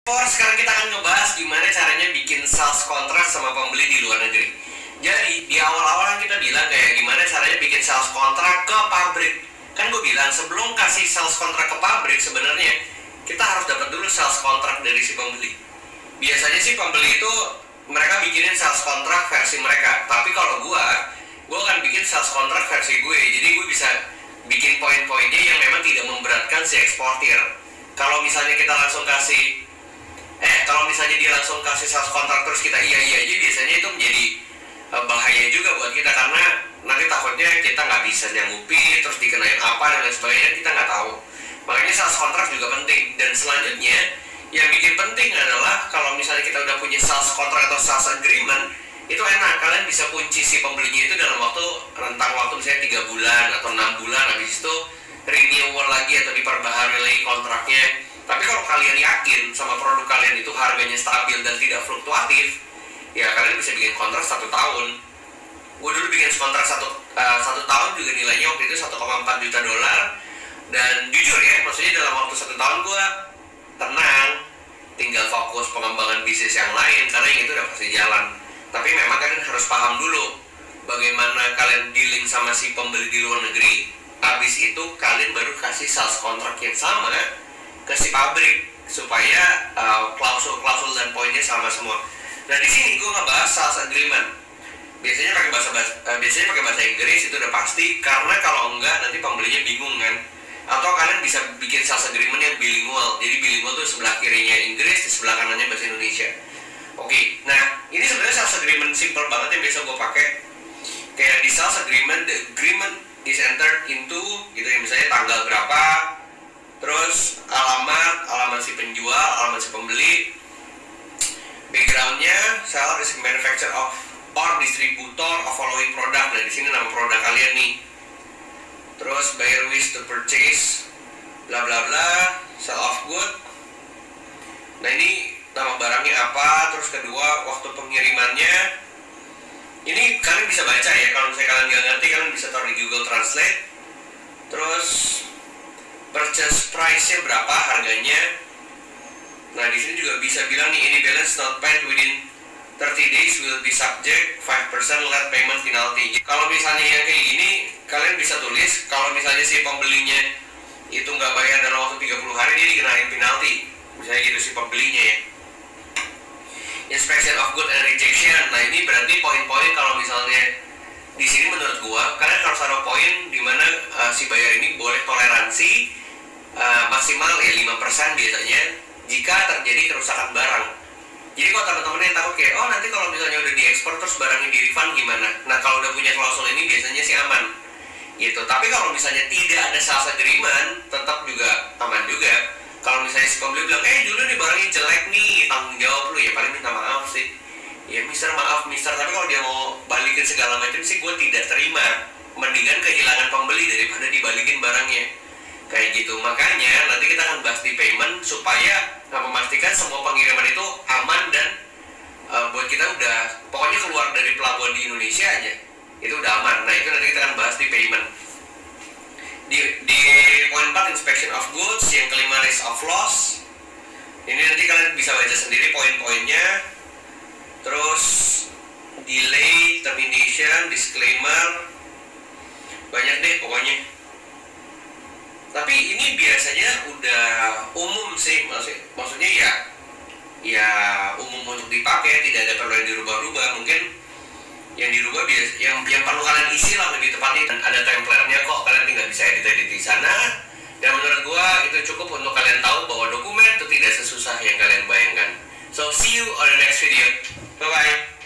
Sekarang kita akan ngebahas gimana caranya bikin sales kontrak sama pembeli di luar negeri. Jadi di awal-awal kita bilang kayak gimana caranya bikin sales kontrak ke pabrik. Kan gue bilang sebelum kasih sales kontrak ke pabrik sebenarnya kita harus dapat dulu sales kontrak dari si pembeli. Biasanya sih pembeli itu mereka bikinin sales kontrak versi mereka. Tapi kalau gue akan bikin sales kontrak versi gue. Jadi gue bisa bikin poin-poinnya yang memang tidak memberatkan si eksportir. Kalau misalnya kita langsung kasih kalau misalnya dia langsung kasih sales kontrak terus kita iya aja, biasanya itu menjadi bahaya juga buat kita, karena nanti takutnya kita nggak bisa nyanggupi, terus dikenain apa dan lain sebagainya, kita nggak tahu. Makanya sales kontrak juga penting. Dan selanjutnya yang bikin penting adalah kalau misalnya kita udah punya sales kontrak atau sales agreement, itu enak, kalian bisa kunci si pembelinya itu dalam rentang waktu misalnya 3 bulan atau 6 bulan, habis itu renewal lagi atau diperbaharui lagi kontraknya. Tapi kalau kalian yakin sama produk kalian itu harganya stabil dan tidak fluktuatif, ya kalian bisa bikin kontrak 1 tahun. Gue dulu bikin kontrak satu tahun juga nilainya waktu itu 1,4 juta dolar. Dan jujur ya, maksudnya dalam waktu 1 tahun gue tenang, tinggal fokus pengembangan bisnis yang lain, karena yang itu udah pasti jalan. Tapi memang kalian harus paham dulu bagaimana kalian dealing sama si pembeli di luar negeri. Habis itu kalian baru kasih sales kontrak yang sama ke si pabrik supaya klausul dan poinnya sama semua. Nah di sini gue ngebahas sales agreement. Biasanya pakai bahasa Inggris, itu udah pasti, karena kalau enggak nanti pembelinya bingung kan. Atau kalian bisa bikin sales agreement yang bilingual. Jadi bilingual tuh sebelah kirinya Inggris, di sebelah kanannya bahasa Indonesia. Oke, nah ini sebenarnya sales agreement simple banget yang biasa gue pakai. Kayak di sales agreement, the agreement is entered into gitu ya, misalnya tanggal berapa, terus alamat si penjual, alamat si pembeli, backgroundnya seller is manufacturer of or distributor of following product. Nah di sini nama produk kalian nih. Terus buyer wish to purchase bla bla bla, sell of good. Nah ini nama barangnya apa, terus kedua waktu pengirimannya. Ini kalian bisa baca ya, kalau misalnya kalian nggak ngerti kalian bisa taruh di Google Translate. Terus purchase price-nya berapa harganya. Nah di sini juga bisa bilang nih, any balance not paid within 30 days will be subject 5% late payment penalty. Kalau misalnya yang kayak gini, kalian bisa tulis kalau misalnya si pembelinya itu nggak bayar dalam waktu 30 hari, dia dikenain penalti. Misalnya gitu si pembelinya ya. Inspection of good and rejection. Nah ini berarti poin-poin kalau misalnya di sini menurut gua kalian harus ada poin di mana si buyer ini boleh toleransi maksimal ya 5% biasanya jika terjadi kerusakan barang. Jadi kalau teman-teman yang takut kayak nanti kalau misalnya udah diekspor terus barangnya di refund gimana? Nah kalau udah punya klausul ini biasanya sih aman gitu. Tapi kalau misalnya tidak ada sales agreement, tetap juga aman juga. Kalau misalnya si pembeli bilang dulu nih barangnya jelek nih, tanggung jawab lu, ya paling minta maaf sih. Ya mister, maaf mister, tapi kalau dia mau balikin segala macam sih gue tidak terima. Mendingan kehilangan pembeli daripada dibalikin barangnya. Kayak gitu. Makanya nanti kita akan bahas di payment supaya memastikan semua pengiriman itu aman dan buat kita udah pokoknya keluar dari pelabuhan di Indonesia aja itu udah aman. Nah itu nanti kita akan bahas di payment. Di poin 4 inspection of goods, yang kelima risk of loss. Ini nanti kalian bisa baca sendiri poin-poinnya. Terus delay, termination, disclaimer, banyak deh pokoknya. Tapi ini biasanya udah umum sih, maksudnya ya umum untuk dipakai, tidak ada perlu yang dirubah-rubah. Mungkin yang dirubah yang perlu kalian isi lah lebih tepatnya, dan ada template-nya kok, kalian tinggal bisa edit di sana. Dan menurut gua itu cukup untuk kalian tahu bahwa dokumen itu tidak sesusah yang kalian bayangkan. So see you on the next video. Bye bye.